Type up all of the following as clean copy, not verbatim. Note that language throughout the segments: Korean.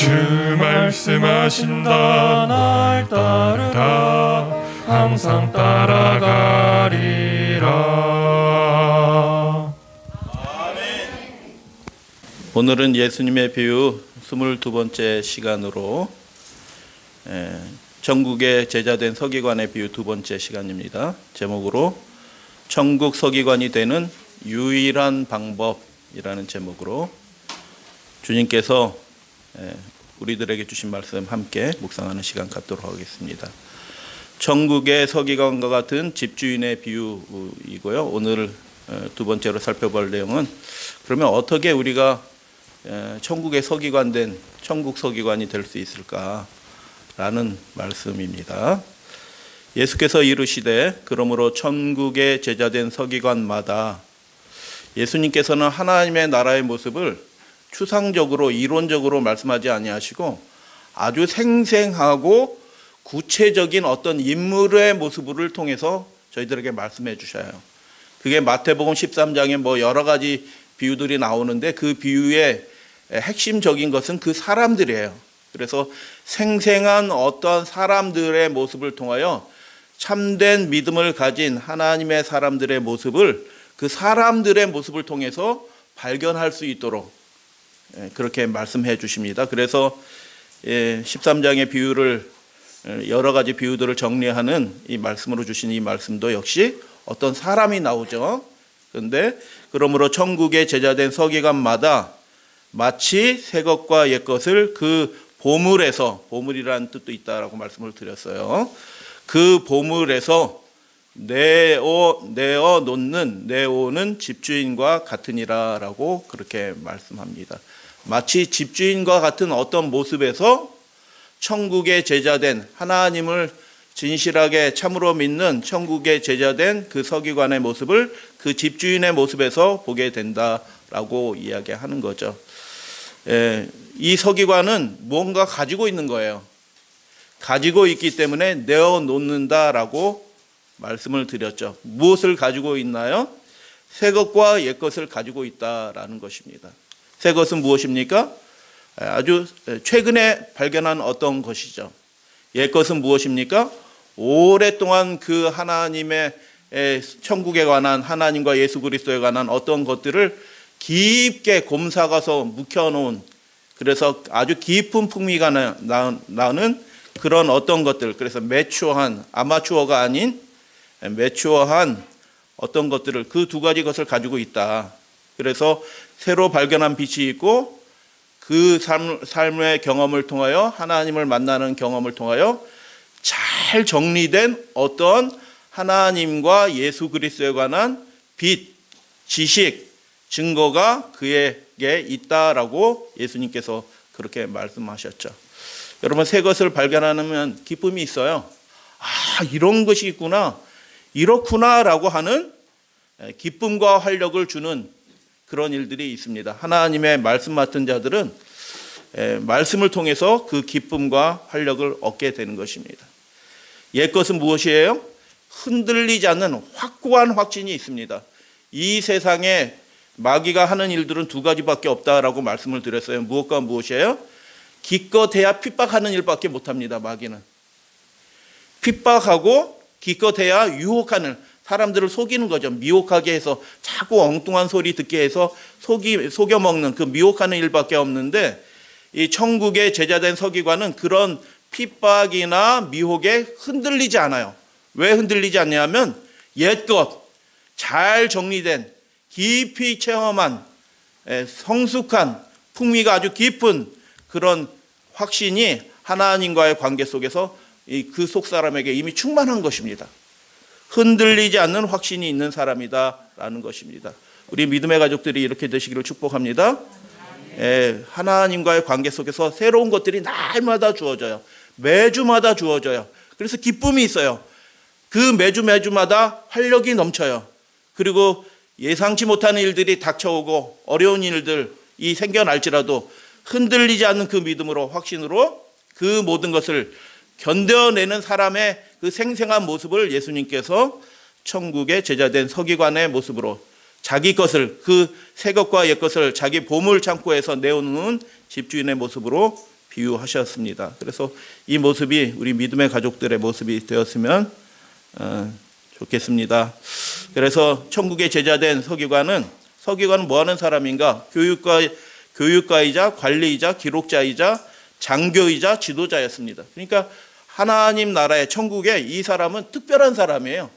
주 말씀하신다. 날 따르라. 항상 따라가리라. 오늘은 예수님의 비유 22번째 시간으로 천국의 제자된 서기관의 비유 두 번째 시간입니다. 제목으로 천국 서기관이 되는 유일한 방법이라는 제목으로 주님께서 우리들에게 주신 말씀 함께 묵상하는 시간 갖도록 하겠습니다. 천국의 서기관과 같은 집주인의 비유이고요. 오늘 두 번째로 살펴볼 내용은 그러면 어떻게 우리가 천국의 서기관 된 천국 서기관이 될 수 있을까라는 말씀입니다. 예수께서 이르시되 그러므로 천국의 제자된 서기관마다 예수님께서는 하나님의 나라의 모습을 추상적으로 이론적으로 말씀하지 아니하시고 아주 생생하고 구체적인 어떤 인물의 모습을 통해서 저희들에게 말씀해 주셔요. 그게 마태복음 13장에 여러 가지 비유들이 나오는데 그 비유의 핵심적인 것은 그 사람들이에요. 그래서 생생한 어떤 사람들의 모습을 통하여 참된 믿음을 가진 하나님의 사람들의 모습을 그 사람들의 모습을 통해서 발견할 수 있도록 그렇게 말씀해 주십니다. 그래서 13장의 비유를 여러 가지 비유들을 정리하는 이 말씀으로 주신 이 말씀도 역시 어떤 사람이 나오죠. 그런데 그러므로 천국의 제자된 서기관마다 마치 새 것과 옛 것을 그 보물에서, 보물이라는 뜻도 있다라고 말씀을 드렸어요. 그 보물에서 내어 놓는, 내오는 집주인과 같으니라라고 그렇게 말씀합니다. 마치 집주인과 같은 어떤 모습에서 천국의 제자된 하나님을 진실하게 참으로 믿는 천국의 제자된 그 서기관의 모습을 그 집주인의 모습에서 보게 된다라고 이야기하는 거죠. 이 서기관은 무언가 가지고 있는 거예요. 가지고 있기 때문에 내어놓는다라고 말씀을 드렸죠. 무엇을 가지고 있나요? 새 것과 옛 것을 가지고 있다라는 것입니다. 새 것은 무엇입니까? 아주 최근에 발견한 어떤 것이죠. 옛 것은 무엇입니까? 오랫동안 그 하나님의 천국에 관한 하나님과 예수 그리스도에 관한 어떤 것들을 깊게 곰삭아서 묵혀놓은, 그래서 아주 깊은 풍미가 나는 그런 어떤 것들, 그래서 매추어한, 아마추어가 아닌 매추어한 어떤 것들을, 그 두 가지 것을 가지고 있다. 그래서 새로 발견한 빛이 있고 그 삶의 경험을 통하여, 하나님을 만나는 경험을 통하여 잘 정리된 어떤 하나님과 예수 그리스도에 관한 빛, 지식, 증거가 그에게 있다라고 예수님께서 그렇게 말씀하셨죠. 여러분, 새 것을 발견하면 기쁨이 있어요. 아, 이런 것이 있구나, 이렇구나라고 하는 기쁨과 활력을 주는 그런 일들이 있습니다. 하나님의 말씀 맡은 자들은 말씀을 통해서 그 기쁨과 활력을 얻게 되는 것입니다. 옛 것은 무엇이에요? 흔들리지 않는 확고한 확신이 있습니다. 이 세상에 마귀가 하는 일들은 두 가지밖에 없다라고 말씀을 드렸어요. 무엇과 무엇이에요? 기껏해야 핍박하는 일밖에 못합니다. 마귀는 핍박하고 기껏해야 유혹하는, 사람들을 속이는 거죠. 미혹하게 해서 자꾸 엉뚱한 소리 듣게 해서 속여먹는 그 미혹하는 일밖에 없는데, 이 천국의 제자된 서기관은 그런 핍박이나 미혹에 흔들리지 않아요. 왜 흔들리지 않냐면 옛것, 잘 정리된, 깊이 체험한, 성숙한, 풍미가 아주 깊은 그런 확신이 하나님과의 관계 속에서 그 속사람에게 이미 충만한 것입니다. 흔들리지 않는 확신이 있는 사람이다라는 것입니다. 우리 믿음의 가족들이 이렇게 되시기를 축복합니다. 하나님과의 관계 속에서 새로운 것들이 날마다 주어져요. 매주마다 주어져요. 그래서 기쁨이 있어요. 그 매주마다 활력이 넘쳐요. 그리고 예상치 못하는 일들이 닥쳐오고 어려운 일들이 생겨날지라도 흔들리지 않는 그 믿음으로, 확신으로 그 모든 것을 견뎌내는 사람의 그 생생한 모습을 예수님께서 천국의 제자된 서기관의 모습으로 자기 것을, 그 새 것과 옛 것을 자기 보물 창고에서 내어놓는 집주인의 모습으로 비유하셨습니다. 그래서 이 모습이 우리 믿음의 가족들의 모습이 되었으면 좋겠습니다. 그래서 천국의 제자된 서기관은 뭐 하는 사람인가? 교육가이자 관리이자 기록자이자 장교이자 지도자였습니다. 그러니까 하나님 나라의 천국에 이 사람은 특별한 사람이에요.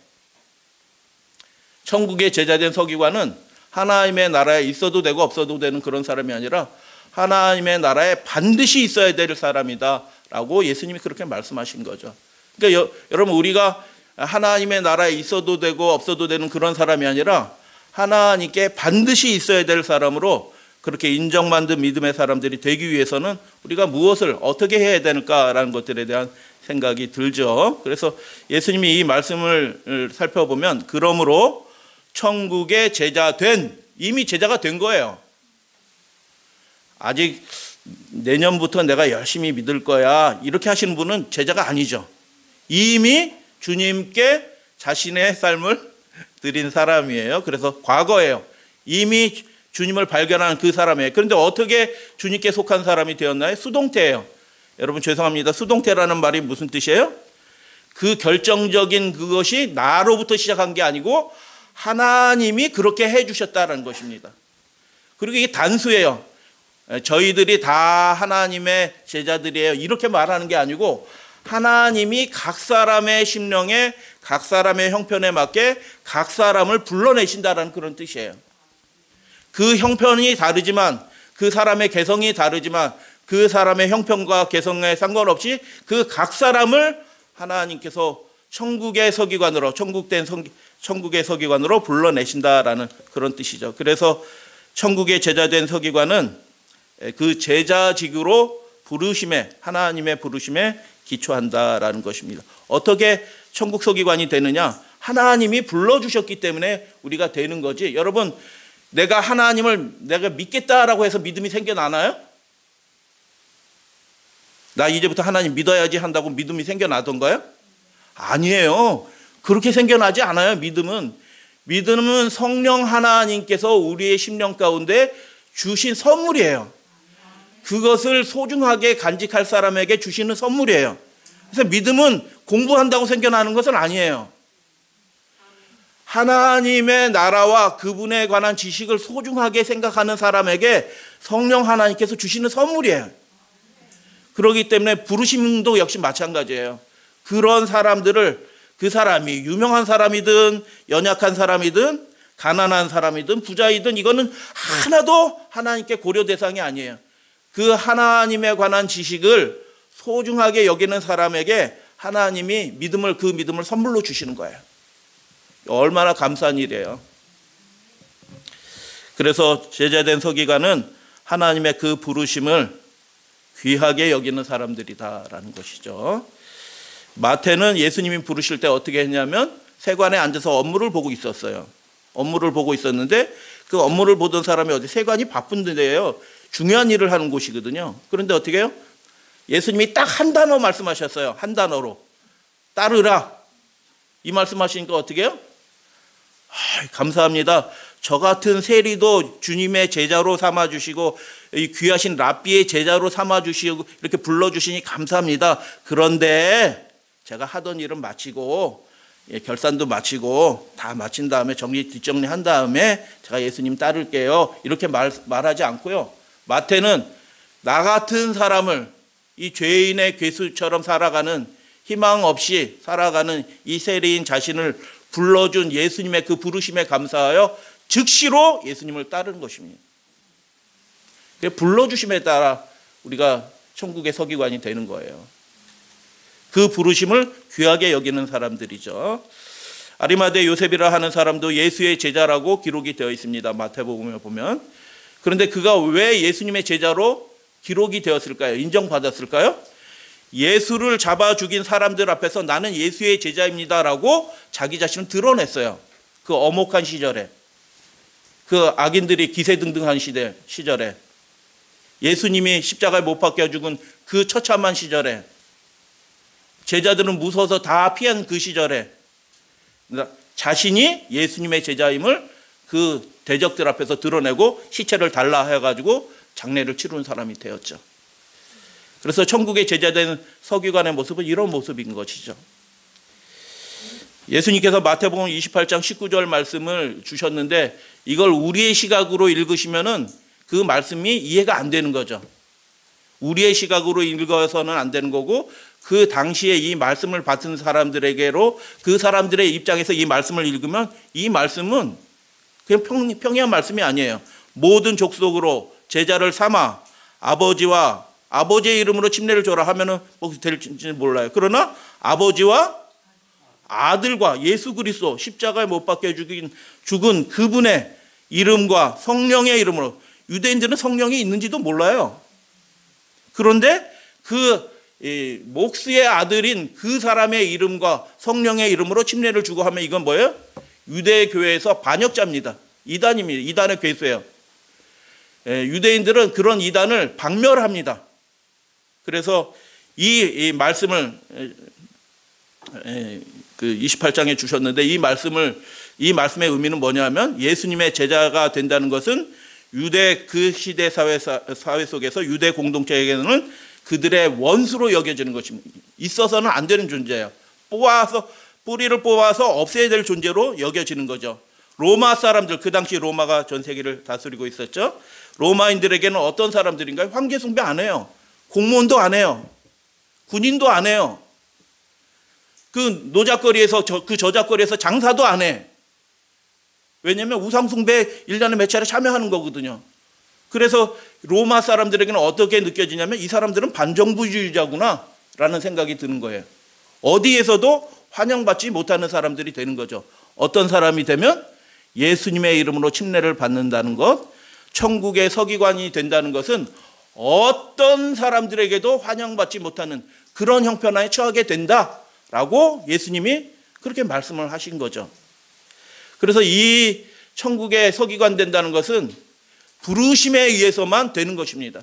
천국의 제자된 서기관은 하나님의 나라에 있어도 되고 없어도 되는 그런 사람이 아니라 하나님의 나라에 반드시 있어야 될 사람이다 라고 예수님이 그렇게 말씀하신 거죠. 그러니까 여러분, 우리가 하나님의 나라에 있어도 되고 없어도 되는 그런 사람이 아니라 하나님께 반드시 있어야 될 사람으로 그렇게 인정받는 믿음의 사람들이 되기 위해서는 우리가 무엇을 어떻게 해야 되는가라는 것들에 대한 생각이 들죠. 그래서 예수님이 이 말씀을 살펴보면 그러므로 천국의 이미 제자가 된 거예요. 아직 내년부터 내가 열심히 믿을 거야 이렇게 하시는 분은 제자가 아니죠. 이미 주님께 자신의 삶을 드린 사람이에요. 그래서 과거예요. 이미 주님을 발견한 그 사람이에요. 그런데 어떻게 주님께 속한 사람이 되었나요? 수동태예요. 여러분 죄송합니다. 수동태라는 말이 무슨 뜻이에요? 그 결정적인 그것이 나로부터 시작한 게 아니고 하나님이 그렇게 해주셨다는 것입니다. 그리고 이게 단수예요. 저희들이 다 하나님의 제자들이에요 이렇게 말하는 게 아니고 하나님이 각 사람의 심령에 각 사람의 형편에 맞게 각 사람을 불러내신다는 그런 뜻이에요. 그 형편이 다르지만 그 사람의 개성이 다르지만 그 사람의 형편과 개성에 상관없이 그 각 사람을 하나님께서 천국의 서기관으로 불러내신다라는 그런 뜻이죠. 그래서 천국의 제자된 서기관은 그 제자직으로 하나님의 부르심에 기초한다라는 것입니다. 어떻게 천국 서기관이 되느냐? 하나님이 불러주셨기 때문에 우리가 되는 거지. 여러분, 내가 믿겠다라고 해서 믿음이 생겨나나요? 나 이제부터 하나님 믿어야지 한다고 믿음이 생겨나던가요? 아니에요. 그렇게 생겨나지 않아요. 믿음은 성령 하나님께서 우리의 심령 가운데 주신 선물이에요. 그것을 소중하게 간직할 사람에게 주시는 선물이에요. 그래서 믿음은 공부한다고 생겨나는 것은 아니에요. 하나님의 나라와 그분에 관한 지식을 소중하게 생각하는 사람에게 성령 하나님께서 주시는 선물이에요. 그렇기 때문에 부르심도 역시 마찬가지예요. 그런 사람들을 그 사람이 유명한 사람이든 연약한 사람이든 가난한 사람이든 부자이든 이거는 하나도 하나님께 고려 대상이 아니에요. 그 하나님에 관한 지식을 소중하게 여기는 사람에게 하나님이 그 믿음을 선물로 주시는 거예요. 얼마나 감사한 일이에요. 그래서 제자된 서기관은 하나님의 그 부르심을 귀하게 여기는 사람들이다라는 것이죠. 마태는 예수님이 부르실 때 어떻게 했냐면 세관에 앉아서 업무를 보고 있었어요. 업무를 보고 있었는데 그 업무를 보던 사람이 세관이 바쁜 데예요. 중요한 일을 하는 곳이거든요. 그런데 어떻게 해요? 예수님이 딱 한 단어 말씀하셨어요. 한 단어로. 따르라. 이 말씀하시니까 어떻게 해요? 감사합니다. 저 같은 세리도 주님의 제자로 삼아주시고 이 귀하신 랍비의 제자로 삼아주시고 이렇게 불러주시니 감사합니다. 그런데 제가 하던 일은 마치고 결산도 마치고 다 마친 다음에 뒷정리한 다음에 제가 예수님 따를게요. 이렇게 말하지 않고요. 마태는 나 같은 사람을 이 죄인의 괴수처럼 살아가는 희망 없이 살아가는 이 세리인 자신을 불러준 예수님의 그 부르심에 감사하여 즉시로 예수님을 따르는 것입니다. 불러주심에 따라 우리가 천국의 서기관이 되는 거예요. 그 부르심을 귀하게 여기는 사람들이죠. 아리마대 요셉이라 하는 사람도 예수의 제자라고 기록이 되어 있습니다. 마태복음에 보면. 그런데 그가 왜 예수님의 제자로 기록이 되었을까요? 인정받았을까요? 예수를 잡아 죽인 사람들 앞에서 나는 예수의 제자입니다라고 자기 자신을 드러냈어요. 그 엄혹한 시절에, 그 악인들이 기세등등한 시절에, 예수님이 십자가에 못 박혀 죽은 그 처참한 시절에, 제자들은 무서워서 다 피한 그 시절에 자신이 예수님의 제자임을 그 대적들 앞에서 드러내고 시체를 달라 해가지고 장례를 치르는 사람이 되었죠. 그래서 천국의 제자된 서기관의 모습은 이런 모습인 것이죠. 예수님께서 마태복음 28장 19절 말씀을 주셨는데 이걸 우리의 시각으로 읽으시면은 그 말씀이 이해가 안 되는 거죠. 우리의 시각으로 읽어서는 안 되는 거고 그 당시에 이 말씀을 받은 사람들에게로 그 사람들의 입장에서 이 말씀을 읽으면 이 말씀은 그냥 평이한 말씀이 아니에요. 모든 족속으로 제자를 삼아 아버지와 아버지의 이름으로 침례를 줘라 하면은 뭐 될지 몰라요. 그러나 아버지와 아들과 예수 그리스도 십자가에 못 박혀 죽은 그분의 이름과 성령의 이름으로, 유대인들은 성령이 있는지도 몰라요. 그런데 그 목수의 아들인 그 사람의 이름과 성령의 이름으로 침례를 주고 하면 이건 뭐예요? 유대 교회에서 반역자입니다. 이단입니다. 이단의 괴수예요. 유대인들은 그런 이단을 박멸합니다. 그래서 이 말씀을 그 28장에 주셨는데 이 말씀의 의미는 뭐냐면 예수님의 제자가 된다는 것은 유대 그 시대 사회 속에서 유대 공동체에게는 그들의 원수로 여겨지는 것입니다. 있어서는 안 되는 존재예요. 뿌리를 뽑아서 없애야 될 존재로 여겨지는 거죠. 로마 사람들, 그 당시 로마가 전 세계를 다스리고 있었죠. 로마인들에게는 어떤 사람들인가요? 황제 숭배 안 해요. 공무원도 안 해요. 군인도 안 해요. 그 노잣거리에서 그 저잣거리에서 장사도 안 해. 왜냐하면 우상숭배 1년에 몇 차례 참여하는 거거든요. 그래서 로마 사람들에게는 어떻게 느껴지냐면 이 사람들은 반정부주의자구나 라는 생각이 드는 거예요. 어디에서도 환영받지 못하는 사람들이 되는 거죠. 어떤 사람이 되면 예수님의 이름으로 침례를 받는다는 것, 천국의 서기관이 된다는 것은 어떤 사람들에게도 환영받지 못하는 그런 형편에 처하게 된다라고 예수님이 그렇게 말씀을 하신 거죠. 그래서 이 천국의 서기관 된다는 것은 부르심에 의해서만 되는 것입니다.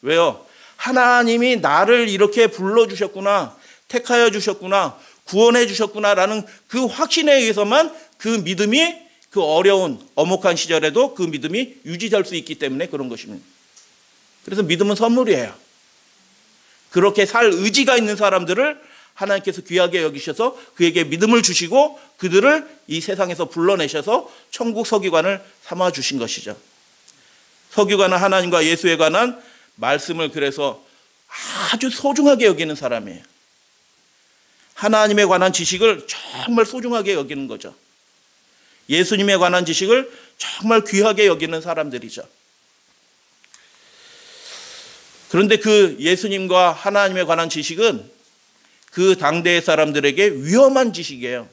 왜요? 하나님이 나를 이렇게 불러주셨구나, 택하여 주셨구나, 구원해 주셨구나라는 그 확신에 의해서만 그 믿음이 그 어려운 엄혹한 시절에도 그 믿음이 유지될 수 있기 때문에 그런 것입니다. 그래서 믿음은 선물이에요. 그렇게 살 의지가 있는 사람들을 하나님께서 귀하게 여기셔서 그에게 믿음을 주시고 그들을 이 세상에서 불러내셔서 천국 서기관을 삼아 주신 것이죠. 서기관은 하나님과 예수에 관한 말씀을 그래서 아주 소중하게 여기는 사람이에요. 하나님에 관한 지식을 정말 소중하게 여기는 거죠. 예수님에 관한 지식을 정말 귀하게 여기는 사람들이죠. 그런데 그 예수님과 하나님에 관한 지식은 그 당대의 사람들에게 위험한 지식이에요.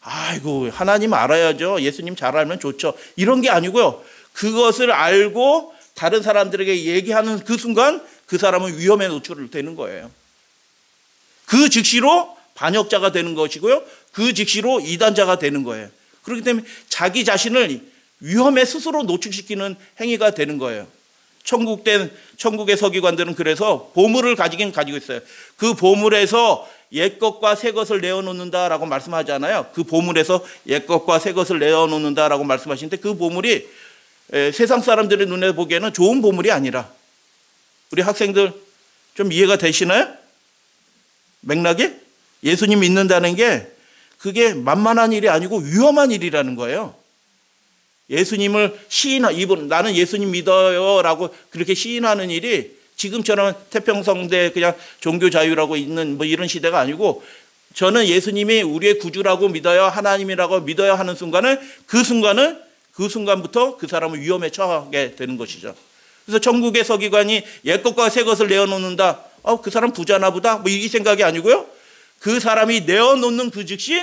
아이고, 하나님 알아야죠. 예수님 잘 알면 좋죠. 이런 게 아니고요. 그것을 알고 다른 사람들에게 얘기하는 그 순간 그 사람은 위험에 노출되는 거예요. 그 즉시로 반역자가 되는 것이고요. 그 즉시로 이단자가 되는 거예요. 그렇기 때문에 자기 자신을 위험에 스스로 노출시키는 행위가 되는 거예요. 천국의 서기관들은 그래서 보물을 가지긴 가지고 있어요. 그 보물에서 옛것과 새것을 내어놓는다라고 말씀하잖아요. 그 보물에서 옛것과 새것을 내어놓는다라고 말씀하시는데 그 보물이 세상 사람들의 눈에 보기에는 좋은 보물이 아니라, 우리 학생들 좀 이해가 되시나요? 맥락이? 예수님 믿는다는 게 그게 만만한 일이 아니고 위험한 일이라는 거예요. 예수님을 나는 예수님 믿어요 라고 그렇게 시인하는 일이 지금처럼 태평성대 그냥 종교 자유라고 있는 뭐 이런 시대가 아니고, 저는 예수님이 우리의 구주라고 믿어요, 하나님이라고 믿어요 하는 순간을 그 순간부터 그 사람은 위험에 처하게 되는 것이죠. 그래서 천국의 서기관이 옛것과 새것을 내어놓는다. 그 사람 부자나 보다. 뭐 이 생각이 아니고요. 그 사람이 내어놓는 그 즉시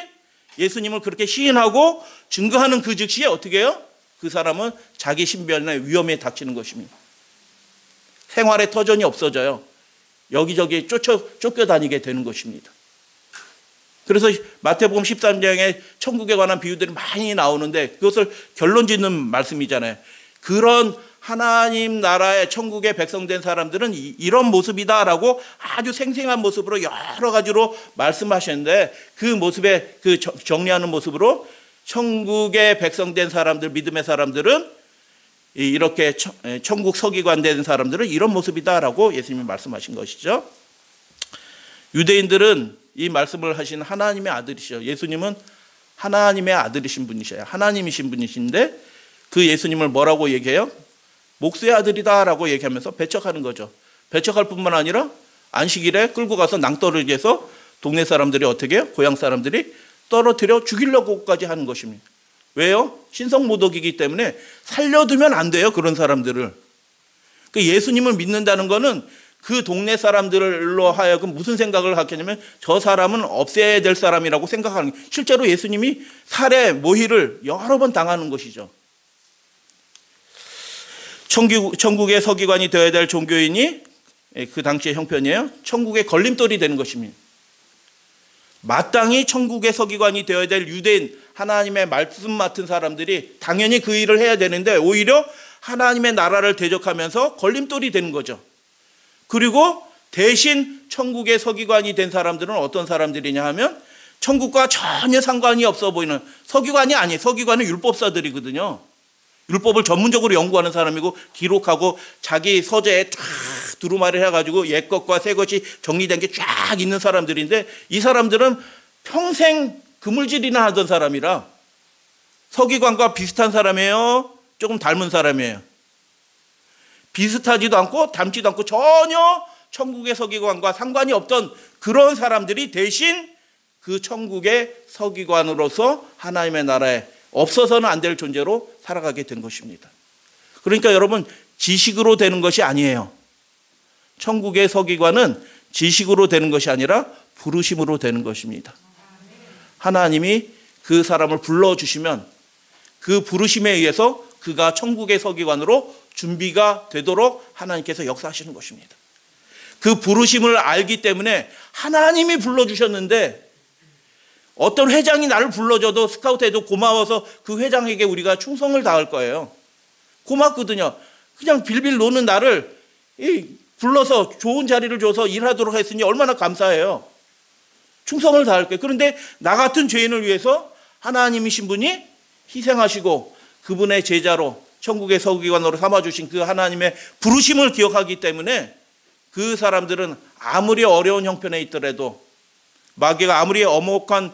예수님을 그렇게 시인하고 증거하는 그 즉시에 어떻게 해요? 그 사람은 자기 신변의 위험에 닥치는 것입니다. 생활의 터전이 없어져요. 여기저기 쫓겨다니게 되는 것입니다. 그래서 마태복음 13장에 천국에 관한 비유들이 많이 나오는데 그것을 결론 짓는 말씀이잖아요. 그런 하나님 나라의 천국의 백성된 사람들은 이런 모습이다라고 아주 생생한 모습으로 여러 가지로 말씀하셨는데, 그 모습에 정리하는 모습으로 천국의 백성된 사람들, 믿음의 사람들은 이렇게 천국 서기관 된 사람들은 이런 모습이다라고 예수님이 말씀하신 것이죠. 유대인들은 이 말씀을 하신 하나님의 아들이시죠. 예수님은 하나님의 아들이신 분이셔요. 하나님이신 분이신데 그 예수님을 뭐라고 얘기해요? 목수의 아들이다라고 얘기하면서 배척하는 거죠. 배척할 뿐만 아니라 안식일에 끌고 가서 낭떠러지에 해서 동네 사람들이 어떻게 해요? 고향 사람들이 떨어뜨려 죽이려고까지 하는 것입니다. 왜요? 신성모독이기 때문에 살려두면 안 돼요. 그런 사람들을. 예수님을 믿는다는 거는 그 동네 사람들로 하여금 무슨 생각을 하게 하냐면 저 사람은 없애야 될 사람이라고 생각하는 거예요. 실제로 예수님이 살해, 모의를 여러 번 당하는 것이죠. 천국의 서기관이 되어야 될 종교인이 그 당시의 형편이에요. 천국의 걸림돌이 되는 것입니다. 마땅히 천국의 서기관이 되어야 될 유대인, 하나님의 말씀 맡은 사람들이 당연히 그 일을 해야 되는데 오히려 하나님의 나라를 대적하면서 걸림돌이 되는 거죠. 그리고 대신 천국의 서기관이 된 사람들은 어떤 사람들이냐 하면 천국과 전혀 상관이 없어 보이는, 서기관이 아니에요. 서기관은 율법사들이거든요. 율법을 전문적으로 연구하는 사람이고 기록하고 자기 서재에 쫙 두루마리를 해가지고 옛 것과 새 것이 정리된 게 쫙 있는 사람들인데 이 사람들은 평생 그물질이나 하던 사람이라 서기관과 비슷한 사람이에요? 조금 닮은 사람이에요? 비슷하지도 않고 닮지도 않고 전혀 천국의 서기관과 상관이 없던 그런 사람들이 대신 그 천국의 서기관으로서 하나님의 나라에 없어서는 안 될 존재로 살아가게 된 것입니다. 그러니까 여러분, 지식으로 되는 것이 아니에요. 천국의 서기관은 지식으로 되는 것이 아니라 부르심으로 되는 것입니다. 하나님이 그 사람을 불러주시면 그 부르심에 의해서 그가 천국의 서기관으로 준비가 되도록 하나님께서 역사하시는 것입니다. 그 부르심을 알기 때문에 하나님이 불러주셨는데 어떤 회장이 나를 불러줘도 스카우트해도 고마워서 그 회장에게 우리가 충성을 다할 거예요. 고맙거든요. 그냥 빌빌 노는 나를 불러서 좋은 자리를 줘서 일하도록 했으니 얼마나 감사해요. 충성을 다할 거예요. 그런데 나 같은 죄인을 위해서 하나님이신 분이 희생하시고 그분의 제자로 천국의 서기관으로 삼아주신 그 하나님의 부르심을 기억하기 때문에 그 사람들은 아무리 어려운 형편에 있더라도, 마귀가 아무리 엄혹한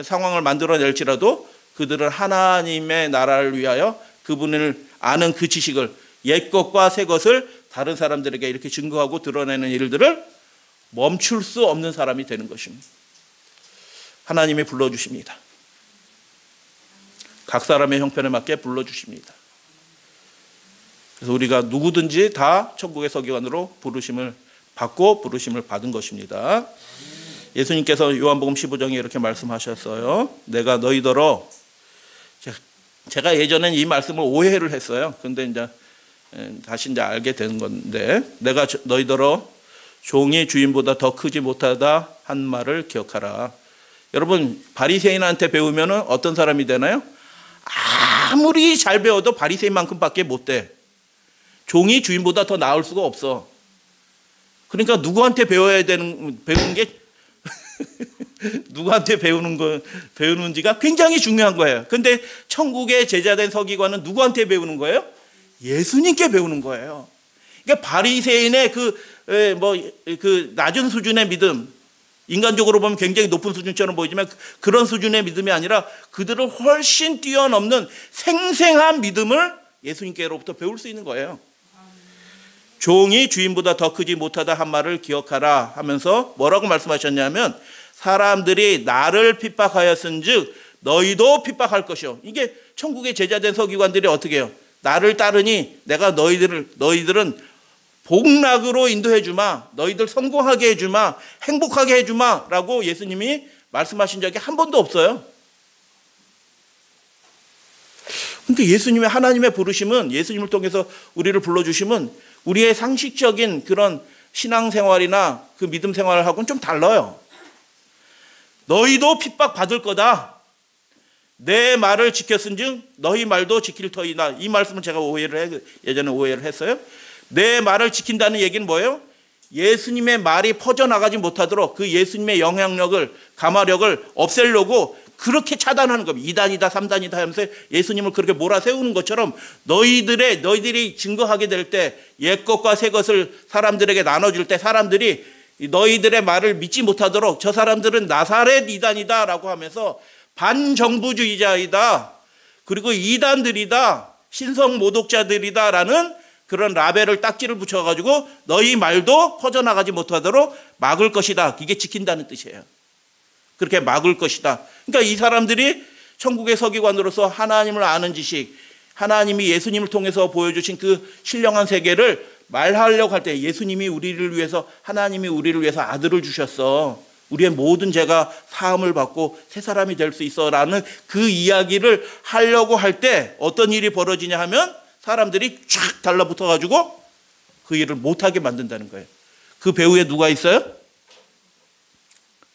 상황을 만들어낼지라도 그들은 하나님의 나라를 위하여 그분을 아는 그 지식을, 옛 것과 새 것을 다른 사람들에게 이렇게 증거하고 드러내는 일들을 멈출 수 없는 사람이 되는 것입니다. 하나님이 불러주십니다. 각 사람의 형편에 맞게 불러주십니다. 그래서 우리가 누구든지 다 천국의 서기관으로 부르심을 받고 부르심을 받은 것입니다. 예수님께서 요한복음 15장에 이렇게 말씀하셨어요. 내가 너희더러, 제가 예전엔 이 말씀을 오해를 했어요. 근데 이제 다시 이제 알게 되는 건데, 내가 너희더러 종이 주인보다 더 크지 못하다 한 말을 기억하라. 여러분, 바리새인한테 배우면 어떤 사람이 되나요? 아무리 잘 배워도 바리새인만큼밖에 못 돼. 종이 주인보다 더 나을 수가 없어. 그러니까 누구한테 배우는 게 누구한테 배우는지가 굉장히 중요한 거예요. 근데 천국의 제자된 서기관은 누구한테 배우는 거예요? 예수님께 배우는 거예요. 그러니까 바리새인의 그 낮은 수준의 믿음, 인간적으로 보면 굉장히 높은 수준처럼 보이지만 그런 수준의 믿음이 아니라 그들을 훨씬 뛰어넘는 생생한 믿음을 예수님께로부터 배울 수 있는 거예요. 종이 주인보다 더 크지 못하다 한 말을 기억하라 하면서 뭐라고 말씀하셨냐면, 사람들이 나를 핍박하였은즉 너희도 핍박할 것이요. 이게 천국의 제자된 서기관들이 어떻게 해요? 나를 따르니 내가 너희들은 복락으로 인도해 주마, 너희들 성공하게 해주마, 행복하게 해주마 라고 예수님이 말씀하신 적이 한 번도 없어요. 그러니까 예수님의, 하나님의 부르심은, 예수님을 통해서 우리를 불러주심은 우리의 상식적인 그런 신앙생활이나 그 믿음 생활하고는 좀 달라요. 너희도 핍박받을 거다. 내 말을 지켰은즉 너희 말도 지킬 터이다. 이 말씀을 제가 예전에 오해를 했어요. 내 말을 지킨다는 얘기는 뭐예요? 예수님의 말이 퍼져나가지 못하도록 그 예수님의 영향력을, 가마력을 없애려고 그렇게 차단하는 겁니다. 2단이다 3단이다 하면서 예수님을 그렇게 몰아세우는 것처럼 너희들이 증거하게 될 때 옛것과 새것을 사람들에게 나눠줄 때 사람들이 너희들의 말을 믿지 못하도록 저 사람들은 나사렛 이단이다 라고 하면서 반정부주의자이다, 그리고 이단들이다, 신성 모독자들이다 라는 그런 라벨을 딱지를 붙여가지고 너희 말도 퍼져나가지 못하도록 막을 것이다. 이게 지킨다는 뜻이에요. 그렇게 막을 것이다. 그러니까 이 사람들이 천국의 서기관으로서 하나님을 아는 지식, 하나님이 예수님을 통해서 보여주신 그 신령한 세계를 말하려고 할 때 예수님이 우리를 위해서, 하나님이 우리를 위해서 아들을 주셨어, 우리의 모든 죄가 사함을 받고 새 사람이 될 수 있어 라는 그 이야기를 하려고 할 때 어떤 일이 벌어지냐 하면 사람들이 쫙 달라붙어 가지고 그 일을 못하게 만든다는 거예요. 그 배후에 누가 있어요?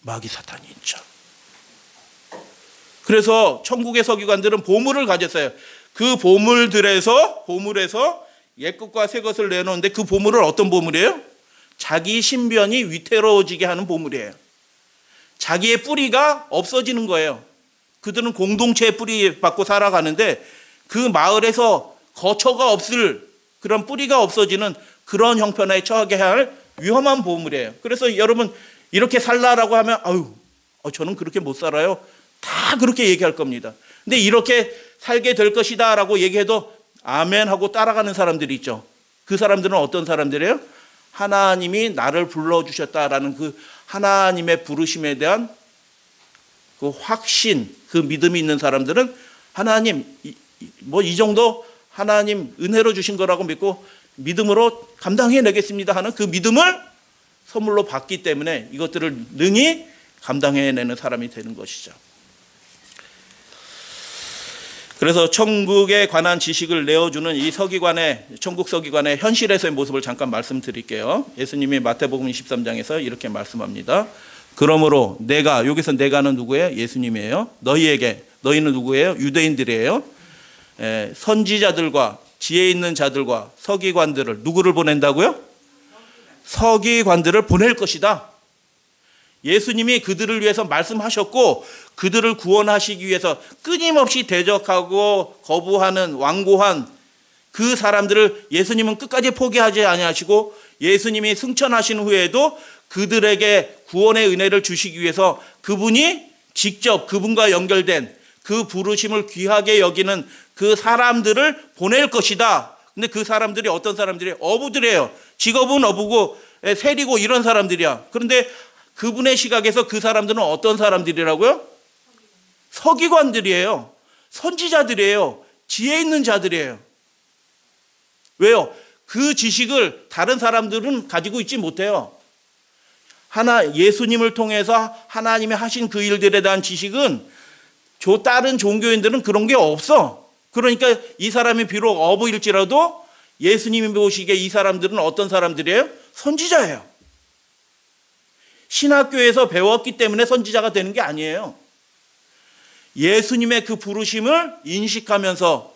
마귀 사탄이 있죠. 그래서 천국의 서기관들은 보물을 가졌어요. 그 보물에서 옛것과 새것을 내놓는데 그 보물은 어떤 보물이에요? 자기 신변이 위태로워지게 하는 보물이에요. 자기의 뿌리가 없어지는 거예요. 그들은 공동체의 뿌리 받고 살아가는데 그 마을에서 거처가 없을, 그런 뿌리가 없어지는 그런 형편에 처하게 할 위험한 보물이에요. 그래서 여러분 이렇게 살라라고 하면 저는 그렇게 못 살아요. 다 그렇게 얘기할 겁니다. 근데 이렇게 살게 될 것이다 라고 얘기해도 아멘 하고 따라가는 사람들이 있죠. 그 사람들은 어떤 사람들이에요? 하나님이 나를 불러주셨다라는 그 하나님의 부르심에 대한 그 확신, 그 믿음이 있는 사람들은 하나님 이 정도 하나님 은혜로 주신 거라고 믿고 믿음으로 감당해내겠습니다 하는 그 믿음을 선물로 받기 때문에 이것들을 능히 감당해내는 사람이 되는 것이죠. 그래서 천국에 관한 지식을 내어주는 이 천국 서기관의 현실에서의 모습을 잠깐 말씀드릴게요. 예수님이 마태복음 23장에서 이렇게 말씀합니다. 그러므로 여기서 내가는 누구예요? 예수님이에요. 너희는 누구예요? 유대인들이에요. 선지자들과 지혜 있는 자들과 서기관들을, 누구를 보낸다고요? 서기관들을 보낼 것이다. 예수님이 그들을 위해서 말씀하셨고 그들을 구원하시기 위해서 끊임없이 대적하고 거부하는 완고한 그 사람들을 예수님은 끝까지 포기하지 아니하시고 예수님이 승천하신 후에도 그들에게 구원의 은혜를 주시기 위해서 그분이 직접 그분과 연결된 그 부르심을 귀하게 여기는 그 사람들을 보낼 것이다. 근데 그 사람들이 어떤 사람들이에요? 어부들이에요. 직업은 어부고 세리고 이런 사람들이야. 그런데 그분의 시각에서 그 사람들은 어떤 사람들이라고요? 서기관들이에요. 선지자들이에요. 지혜 있는 자들이에요. 왜요? 그 지식을 다른 사람들은 가지고 있지 못해요. 예수님을 통해서 하나님이 하신 그 일들에 대한 지식은 다른 종교인들은 그런 게 없어. 그러니까 이 사람이 비록 어부일지라도 예수님이 보시기에 이 사람들은 어떤 사람들이에요? 선지자예요. 신학교에서 배웠기 때문에 선지자가 되는 게 아니에요. 예수님의 그 부르심을 인식하면서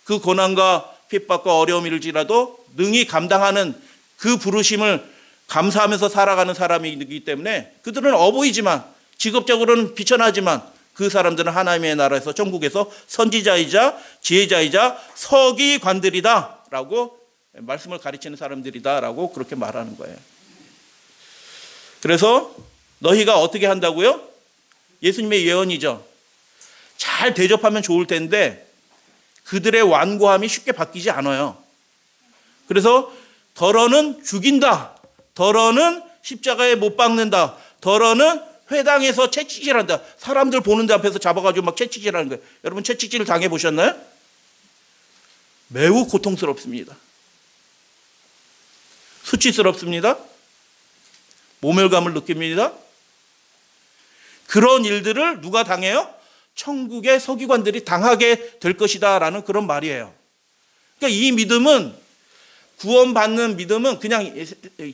그 고난과 핍박과 어려움일지라도 능히 감당하는 그 부르심을 감사하면서 살아가는 사람이기 때문에 그들은 어부이지만 직업적으로는 비천하지만 그 사람들은 하나님의 나라에서 천국에서 선지자이자 지혜자이자 서기관들이다 라고 말씀을 가르치는 사람들이다 라고 그렇게 말하는 거예요. 그래서 너희가 어떻게 한다고요? 예수님의 예언이죠. 잘 대접하면 좋을 텐데 그들의 완고함이 쉽게 바뀌지 않아요. 그래서 더러는 죽인다. 더러는 십자가에 못 박는다. 더러는 회당에서 채찍질한다. 사람들 보는 데 앞에서 잡아가지고 막 채찍질하는 거예요. 여러분 채찍질을 당해보셨나요? 매우 고통스럽습니다. 수치스럽습니다. 모멸감을 느낍니다. 그런 일들을 누가 당해요? 천국의 서기관들이 당하게 될 것이다 라는 그런 말이에요. 그러니까 이 믿음은, 구원받는 믿음은 그냥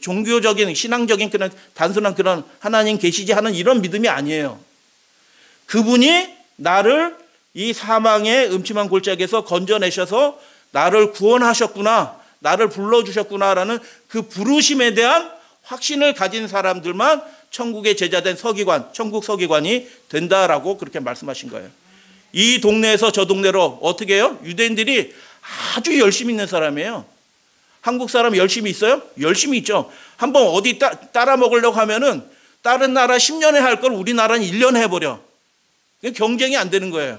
종교적인 신앙적인 그런 단순한 그런 하나님 계시지 하는 이런 믿음이 아니에요. 그분이 나를 이 사망의 음침한 골짜기에서 건져내셔서 나를 구원하셨구나, 나를 불러주셨구나라는 그 부르심에 대한 확신을 가진 사람들만 천국의 제자된 서기관, 천국 서기관이 된다라고 그렇게 말씀하신 거예요. 이 동네에서 저 동네로 어떻게 해요? 유대인들이 아주 열심히 있는 사람이에요. 한국 사람 열심히 있어요? 열심히 있죠. 한번 어디 따라 먹으려고 하면은 다른 나라 10년에 할 걸 우리나라는 1년에 해버려. 경쟁이 안 되는 거예요.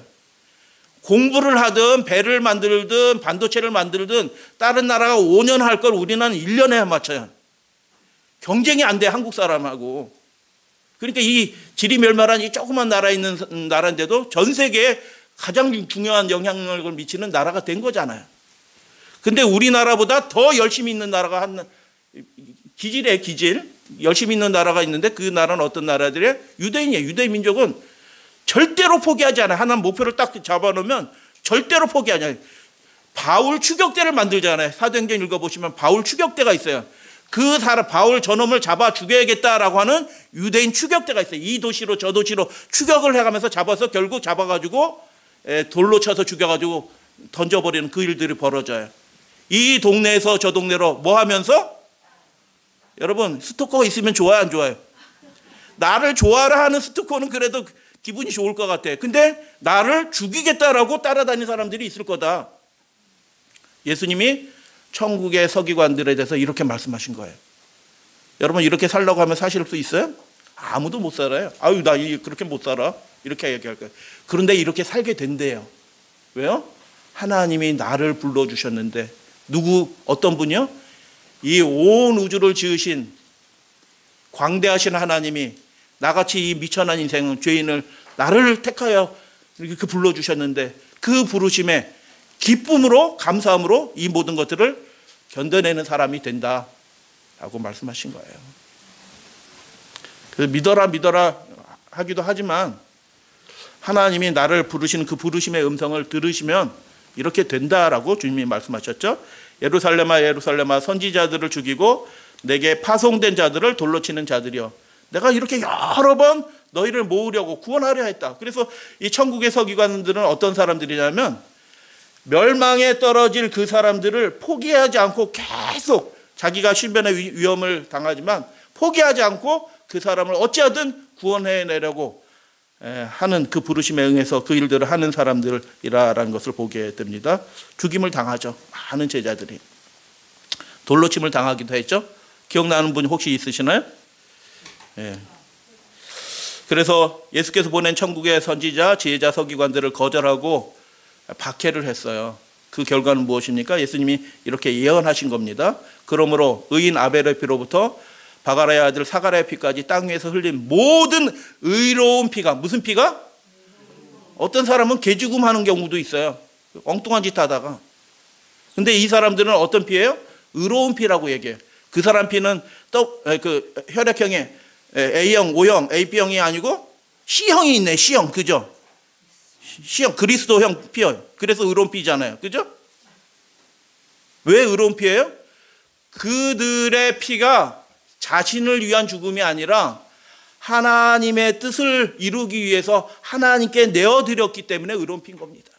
공부를 하든 배를 만들든 반도체를 만들든 다른 나라가 5년 할 걸 우리는 1년에 맞춰요. 경쟁이 안 돼, 한국 사람하고. 그러니까 이 질이 멸말한 이 조그만 나라에 있는 나라인데도 전 세계에 가장 중요한 영향력을 미치는 나라가 된 거잖아요. 근데 우리나라보다 더 열심히 있는 나라가 기질이에요, 기질. 열심히 있는 나라가 있는데 그 나라는 어떤 나라들이에요? 유대인이에요. 유대인 민족은 절대로 포기하지 않아요. 하나님 목표를 딱 잡아놓으면 절대로 포기하지 않아요. 바울 추격대를 만들잖아요. 사도행전 읽어보시면 바울 추격대가 있어요. 그 사람 바울 저놈을 잡아 죽여야겠다라고 하는 유대인 추격대가 있어요. 이 도시로 저 도시로 추격을 해가면서 잡아서 결국 잡아가지고 돌로 쳐서 죽여가지고 던져버리는 그 일들이 벌어져요. 이 동네에서 저 동네로 뭐 하면서? 여러분, 스토커가 있으면 좋아요, 안 좋아요? 나를 좋아라 하는 스토커는 그래도 기분이 좋을 것 같아. 근데 나를 죽이겠다라고 따라다니는 사람들이 있을 거다. 예수님이 천국의 서기관들에 대해서 이렇게 말씀하신 거예요. 여러분, 이렇게 살려고 하면 사실 수 있어요? 아무도 못 살아요. 아유, 나 그렇게 못 살아. 이렇게 얘기할 거예요. 그런데 이렇게 살게 된대요. 왜요? 하나님이 나를 불러주셨는데, 어떤 분이요? 이 온 우주를 지으신 광대하신 하나님이 나같이 이 미천한 인생은 죄인을 나를 택하여 이렇게 불러주셨는데 그 부르심에 기쁨으로 감사함으로 이 모든 것들을 견뎌내는 사람이 된다라고 말씀하신 거예요. 그래서 믿어라 하기도 하지만 하나님이 나를 부르시는 그 부르심의 음성을 들으시면 이렇게 된다라고 주님이 말씀하셨죠. 예루살렘아 예루살렘아 선지자들을 죽이고 내게 파송된 자들을 돌로 치는 자들이여, 내가 이렇게 여러 번 너희를 모으려고 구원하려 했다. 그래서 이 천국의 서기관들은 어떤 사람들이냐면 멸망에 떨어질 그 사람들을 포기하지 않고 계속 자기가 신변의 위험을 당하지만 포기하지 않고 그 사람을 어찌하든 구원해내려고 하는 그 부르심에 응해서 그 일들을 하는 사람들이라는 것을 보게 됩니다. 죽임을 당하죠. 많은 제자들이 돌로 침을 당하기도 했죠. 기억나는 분 혹시 있으시나요? 예. 그래서 예수께서 보낸 천국의 선지자, 지혜자, 서기관들을 거절하고 박해를 했어요. 그 결과는 무엇입니까? 예수님이 이렇게 예언하신 겁니다. 그러므로 의인 아벨의 피로부터 바가라의 아들 사가랴의 피까지 땅 위에서 흘린 모든 의로운 피가, 무슨 피가? 어떤 사람은 개죽음하는 경우도 있어요. 엉뚱한 짓 하다가. 근데 이 사람들은 어떤 피예요? 의로운 피라고 얘기해요. 그 사람 피는 또 그 혈액형에 A형, O형, AB형이 아니고 C형이 있네. C형, 그죠? C형, 그리스도형 피예요. 그래서 의로운 피잖아요. 그죠? 왜 의로운 피예요? 그들의 피가 자신을 위한 죽음이 아니라 하나님의 뜻을 이루기 위해서 하나님께 내어드렸기 때문에 의로운 피인 겁니다.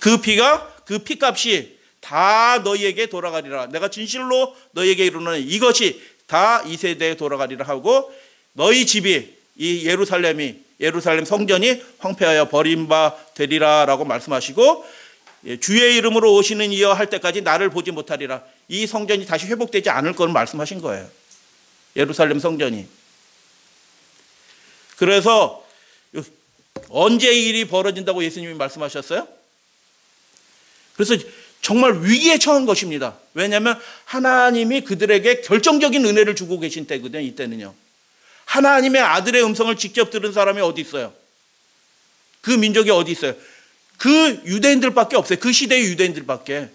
그 피가, 그 피값이 다 너희에게 돌아가리라. 내가 진실로 너희에게 이루는 이것이 다 이 세대에 돌아가리라 하고, 너희 집이, 이 예루살렘 성전이 황폐하여 버림바 되리라 라고 말씀하시고, 주의 이름으로 오시는 이여 할 때까지 나를 보지 못하리라. 이 성전이 다시 회복되지 않을 걸 말씀하신 거예요. 예루살렘 성전이. 그래서 언제 이 일이 벌어진다고 예수님이 말씀하셨어요? 그래서 정말 위기에 처한 것입니다. 왜냐하면 하나님이 그들에게 결정적인 은혜를 주고 계신 때거든요. 이때는요. 하나님의 아들의 음성을 직접 들은 사람이 어디 있어요? 그 민족이 어디 있어요? 그 유대인들밖에 없어요. 그 시대의 유대인들밖에.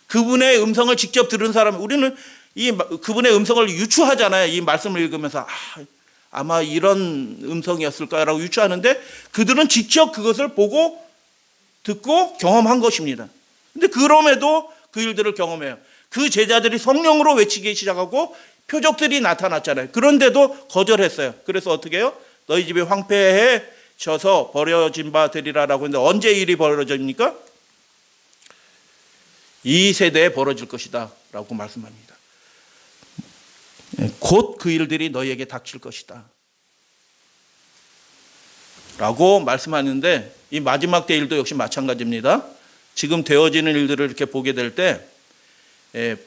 그분의 음성을 직접 들은 사람, 우리는 그분의 음성을 유추하잖아요. 이 말씀을 읽으면서 아마 이런 음성이었을까라고 유추하는데, 그들은 직접 그것을 보고 듣고 경험한 것입니다. 근데 그럼에도 그 일들을 경험해요. 그 제자들이 성령으로 외치기 시작하고 표적들이 나타났잖아요. 그런데도 거절했어요. 그래서 어떻게 해요? 너희 집이 황폐해져서 버려진 바 되리라라고 했는데 언제 일이 벌어집니까? 이 세대에 벌어질 것이다 라고 말씀합니다. 곧 그 일들이 너희에게 닥칠 것이다 라고 말씀하는데, 이 마지막 때 일도 역시 마찬가지입니다. 지금 되어지는 일들을 이렇게 보게 될 때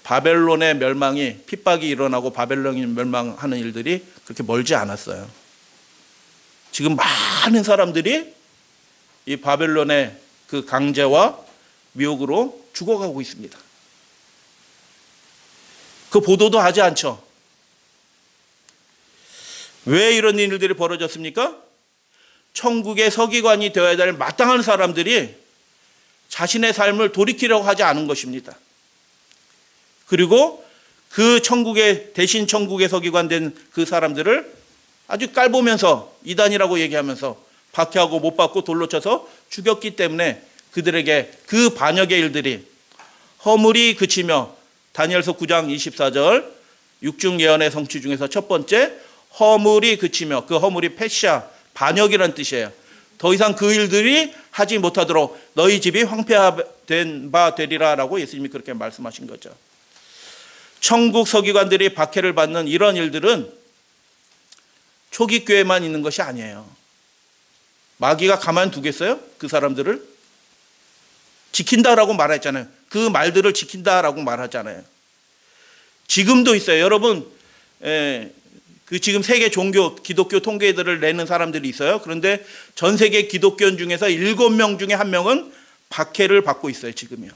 바벨론의 멸망이, 핍박이 일어나고 바벨론이 멸망하는 일들이 그렇게 멀지 않았어요. 지금 많은 사람들이 이 바벨론의 그 강제와 미혹으로 죽어가고 있습니다. 그 보도도 하지 않죠. 왜 이런 일들이 벌어졌습니까? 천국의 서기관이 되어야 될 마땅한 사람들이 자신의 삶을 돌이키려고 하지 않은 것입니다. 그리고 그 천국의, 대신 천국의 서기관 된 그 사람들을 아주 깔보면서 이단이라고 얘기하면서 박해하고 못 박고 돌로 쳐서 죽였기 때문에 그들에게 그 반역의 일들이 허물이 그치며, 다니엘서 9장 24절 6중 예언의 성취 중에서 첫 번째, 허물이 그치며, 그 허물이 패시아, 반역이라는 뜻이에요. 더 이상 그 일들이 하지 못하도록 너희 집이 황폐된 바 되리라 라고 예수님이 그렇게 말씀하신 거죠. 천국 서기관들이 박해를 받는 이런 일들은 초기 교회만 있는 것이 아니에요. 마귀가 가만두겠어요? 그 사람들을 지킨다라고 말했잖아요. 그 말들을 지킨다라고 말하잖아요. 지금도 있어요. 여러분, 그 지금 세계 종교, 기독교 통계들을 내는 사람들이 있어요. 그런데 전 세계 기독교인 중에서 7명 중에 1명은 박해를 받고 있어요. 지금요.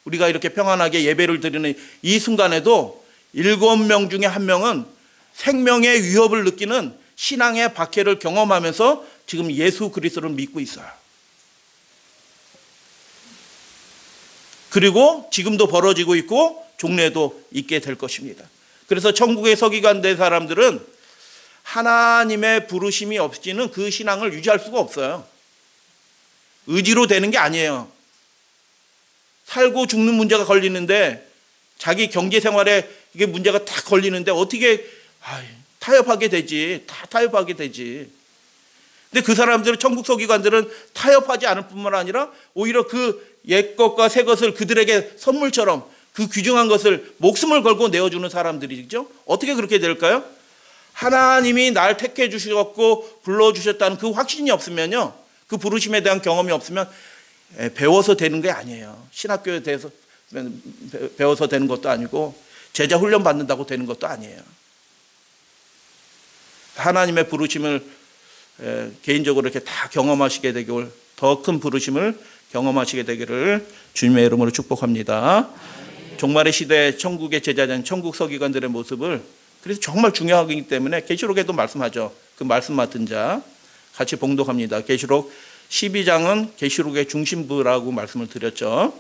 우리가 이렇게 평안하게 예배를 드리는 이 순간에도 7명 중에 1명은 생명의 위협을 느끼는 신앙의 박해를 경험하면서 지금 예수 그리스도를 믿고 있어요. 그리고 지금도 벌어지고 있고 종래도 있게 될 것입니다. 그래서 천국의 서기관 된 사람들은 하나님의 부르심이 없이는 그 신앙을 유지할 수가 없어요. 의지로 되는 게 아니에요. 살고 죽는 문제가 걸리는데, 자기 경제 생활에 이게 문제가 딱 걸리는데 어떻게 타협하게 되지. 다 타협하게 되지. 근데 그 사람들은, 천국 서기관들은 타협하지 않을 뿐만 아니라 오히려 그 옛 것과 새 것을 그들에게 선물처럼 그 귀중한 것을 목숨을 걸고 내어주는 사람들이죠. 어떻게 그렇게 될까요? 하나님이 날 택해 주셨고 불러주셨다는 그 확신이 없으면요, 그 부르심에 대한 경험이 없으면 배워서 되는 게 아니에요. 신학교에 대해서 배워서 되는 것도 아니고 제자 훈련 받는다고 되는 것도 아니에요. 하나님의 부르심을 개인적으로 이렇게 다 경험하시게 되길, 더 큰 부르심을 경험하시게 되기를 주님의 이름으로 축복합니다. 종말의 시대에 천국의 제자된 천국 서기관들의 모습을, 그래서 정말 중요하기 때문에 계시록에도 말씀하죠. 그 말씀 맡은 자 같이 봉독합니다. 계시록 12장은 계시록의 중심부라고 말씀을 드렸죠.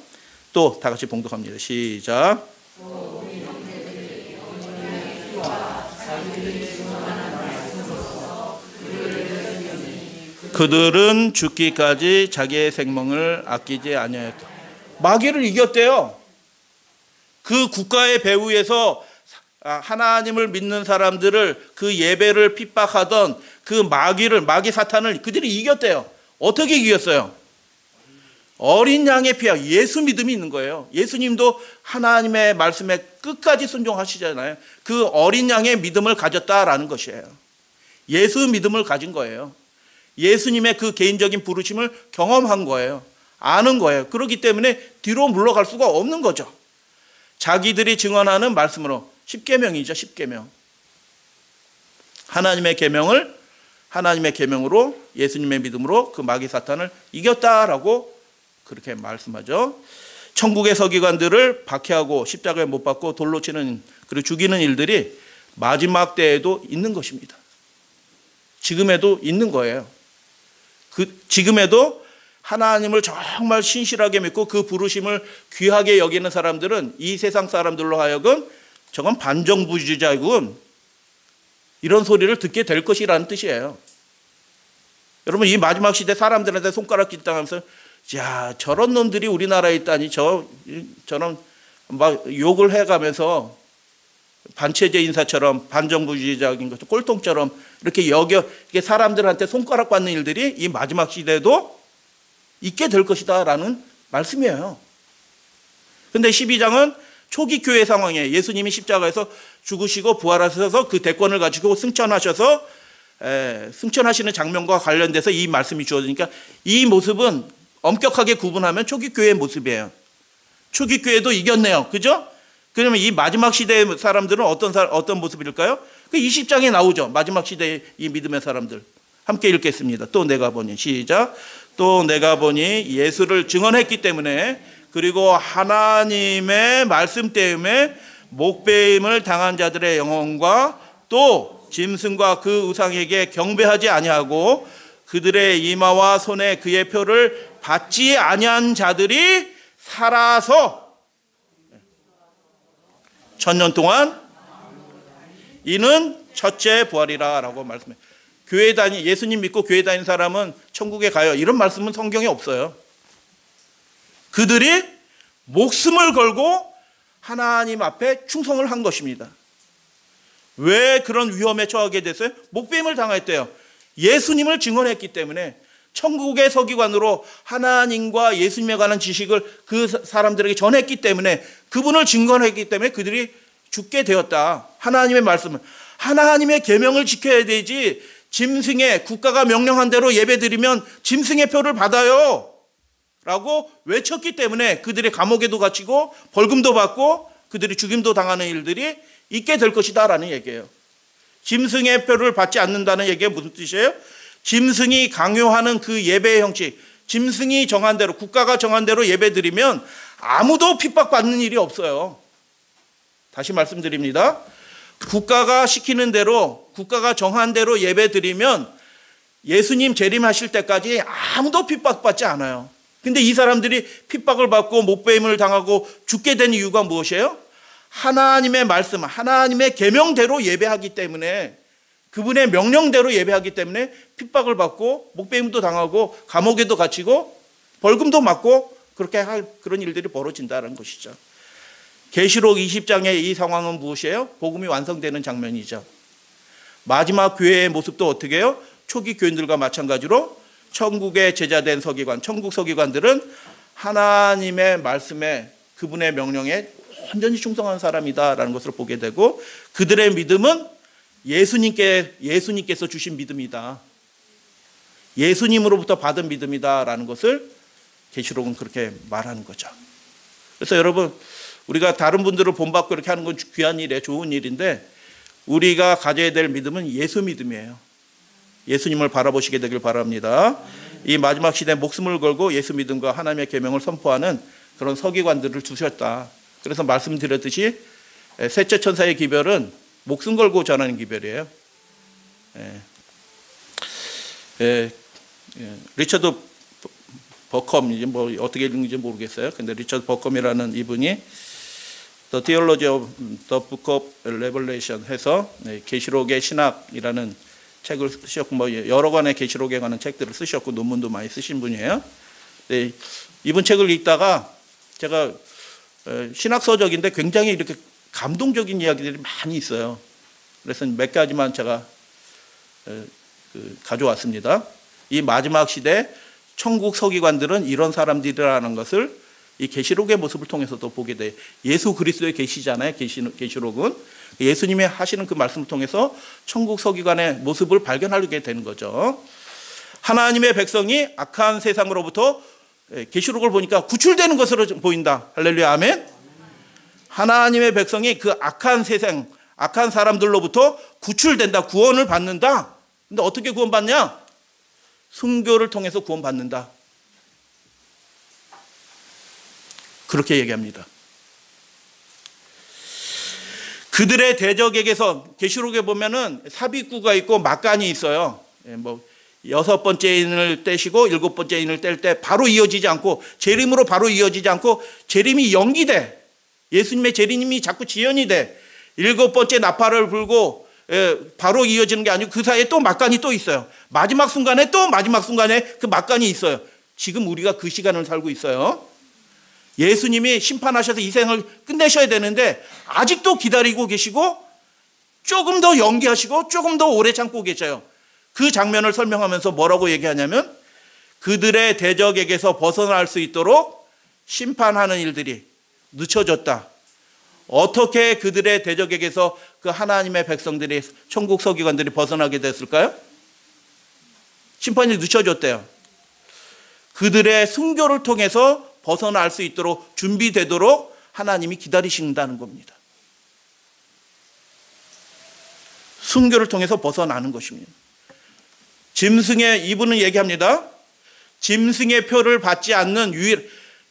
또 다 같이 봉독합니다. 시작. 그들은 죽기까지 자기의 생명을 아끼지 아니하였다. 마귀를 이겼대요. 그 국가의 배후에서 하나님을 믿는 사람들을, 그 예배를 핍박하던 그 마귀 사탄을 그들이 이겼대요. 어떻게 이겼어요? 어린 양의 피와 예수 믿음이 있는 거예요. 예수님도 하나님의 말씀에 끝까지 순종하시잖아요. 그 어린 양의 믿음을 가졌다라는 것이에요. 예수 믿음을 가진 거예요. 예수님의 그 개인적인 부르심을 경험한 거예요. 아는 거예요. 그렇기 때문에 뒤로 물러갈 수가 없는 거죠. 자기들이 증언하는 말씀으로, 십계명이죠. 십계명. 하나님의 계명으로, 예수님의 믿음으로 그 마귀 사탄을 이겼다라고 그렇게 말씀하죠. 천국의 서기관들을 박해하고 십자가에 못 박고 돌로 치는, 그리고 죽이는 일들이 마지막 때에도 있는 것입니다. 지금에도 있는 거예요. 지금에도 하나님을 정말 신실하게 믿고 그 부르심을 귀하게 여기는 사람들은 이 세상 사람들로 하여금 저건 반정부주의자이군, 이런 소리를 듣게 될 것이라는 뜻이에요. 여러분, 이 마지막 시대 사람들한테 손가락 깃당하면서 야, 저런 놈들이 우리나라에 있다니, 저런 막 욕을 해가면서 반체제 인사처럼 반정부주의적인 것, 꼴통처럼 이렇게 이게 사람들한테 손가락 받는 일들이 이 마지막 시대에도 있게 될 것이다 라는 말씀이에요. 근데 12장은 초기 교회 상황에 예수님이 십자가에서 죽으시고 부활하셔서 그 대권을 가지고 승천하셔서 승천하시는 장면과 관련돼서 이 말씀이 주어지니까 이 모습은 엄격하게 구분하면 초기 교회의 모습이에요. 초기 교회도 이겼네요. 그죠? 그러면 이 마지막 시대의 사람들은 어떤 모습일까요? 그 20장에 나오죠. 마지막 시대의 이 믿음의 사람들. 함께 읽겠습니다. 또 내가 보니, 시작. 또 내가 보니 예수를 증언했기 때문에, 그리고 하나님의 말씀 때문에 목배임을 당한 자들의 영혼과 또 짐승과 그 우상에게 경배하지 아니하고 그들의 이마와 손에 그의 표를 받지 아니한 자들이 살아서 천년 동안 이는 첫째 부활이라 라고 말씀해요. 예수님 믿고 교회 다니는 사람은 천국에 가요. 이런 말씀은 성경에 없어요. 그들이 목숨을 걸고 하나님 앞에 충성을 한 것입니다. 왜 그런 위험에 처하게 됐어요? 목배임을 당했대요. 예수님을 증언했기 때문에 천국의 서기관으로 하나님과 예수님에 관한 지식을 그 사람들에게 전했기 때문에, 그분을 증언했기 때문에 그들이 죽게 되었다. 하나님의 말씀을, 하나님의 계명을 지켜야 되지, 짐승의 국가가 명령한 대로 예배드리면 짐승의 표를 받아요 라고 외쳤기 때문에 그들의 감옥에도 갇히고 벌금도 받고 그들이 죽임도 당하는 일들이 있게 될 것이다 라는 얘기예요. 짐승의 표를 받지 않는다는 얘기가 무슨 뜻이에요? 짐승이 강요하는 그 예배의 형식, 짐승이 정한 대로, 국가가 정한 대로 예배드리면 아무도 핍박받는 일이 없어요. 다시 말씀드립니다. 국가가 시키는 대로, 국가가 정한 대로 예배드리면 예수님 재림하실 때까지 아무도 핍박받지 않아요. 근데 이 사람들이 핍박을 받고 목배임을 당하고 죽게 된 이유가 무엇이에요? 하나님의 말씀, 하나님의 계명대로 예배하기 때문에, 그분의 명령대로 예배하기 때문에 핍박을 받고 목배임도 당하고 감옥에도 갇히고 벌금도 맞고 그렇게 할 그런 일들이 벌어진다는 것이죠. 계시록 20장의 이 상황은 무엇이에요? 복음이 완성되는 장면이죠. 마지막 교회의 모습도 어떻게 해요? 초기 교인들과 마찬가지로 천국의 제자된 서기관, 천국 서기관들은 하나님의 말씀에, 그분의 명령에 완전히 충성한 사람이다라는 것을 보게 되고, 그들의 믿음은 예수님께서 주신 믿음이다, 예수님으로부터 받은 믿음이다라는 것을 계시록은 그렇게 말하는 거죠. 그래서 여러분, 우리가 다른 분들을 본받고 이렇게 하는 건 귀한 일이에요. 좋은 일인데, 우리가 가져야 될 믿음은 예수 믿음이에요. 예수님을 바라보시게 되길 바랍니다. 이 마지막 시대에 목숨을 걸고 예수 믿음과 하나님의 계명을 선포하는 그런 서기관들을 주셨다. 그래서 말씀드렸듯이 셋째 천사의 기별은 목숨 걸고 전하는 기별이에요. 리처드 버컴, 뭐 어떻게 읽는지 모르겠어요. 근데 리처드 버컴이라는 이분이 The Theology of the Book of Revelation 해서 계시록의 신학이라는 책을 쓰셨고, 뭐 여러 권의 계시록에 관한 책들을 쓰셨고 논문도 많이 쓰신 분이에요. 네, 이분 책을 읽다가 제가 신학 서적인데 굉장히 이렇게 감동적인 이야기들이 많이 있어요. 그래서 몇 가지만 제가 가져왔습니다. 이 마지막 시대 천국 서기관들은 이런 사람들이라는 것을 이 계시록의 모습을 통해서도 보게 돼요. 예수 그리스도의 계시잖아요. 계시록은 예수님이 하시는 그 말씀을 통해서 천국 서기관의 모습을 발견하게 되는 거죠. 하나님의 백성이 악한 세상으로부터, 계시록을 보니까 구출되는 것으로 보인다. 할렐루야, 아멘. 하나님의 백성이 그 악한 세상, 악한 사람들로부터 구출된다, 구원을 받는다. 근데 어떻게 구원받냐? 순교를 통해서 구원받는다. 그렇게 얘기합니다. 그들의 대적에게서, 계시록에 보면은 삽입구가 있고 막간이 있어요. 뭐 6번째 인을 떼시고 7번째 인을 뗄 때 바로 이어지지 않고, 재림으로 바로 이어지지 않고 재림이 연기돼. 예수님의 재림이 자꾸 지연이 돼. 7번째 나팔을 불고 바로 이어지는 게 아니고 그 사이에 또 막간이 또 있어요. 마지막 순간에 또 마지막 순간에 그 막간이 있어요. 지금 우리가 그 시간을 살고 있어요. 예수님이 심판하셔서 이 생을 끝내셔야 되는데 아직도 기다리고 계시고, 조금 더 연기하시고 조금 더 오래 참고 계셔요. 그 장면을 설명하면서 뭐라고 얘기하냐면, 그들의 대적에게서 벗어날 수 있도록 심판하는 일들이 늦춰졌다. 어떻게 그들의 대적에게서 그 하나님의 백성들이, 천국 서기관들이 벗어나게 됐을까요? 심판이 늦춰졌대요. 그들의 순교를 통해서 벗어날 수 있도록 준비되도록 하나님이 기다리신다는 겁니다. 순교를 통해서 벗어나는 것입니다. 짐승의, 이분은 얘기합니다. 짐승의 표를 받지 않는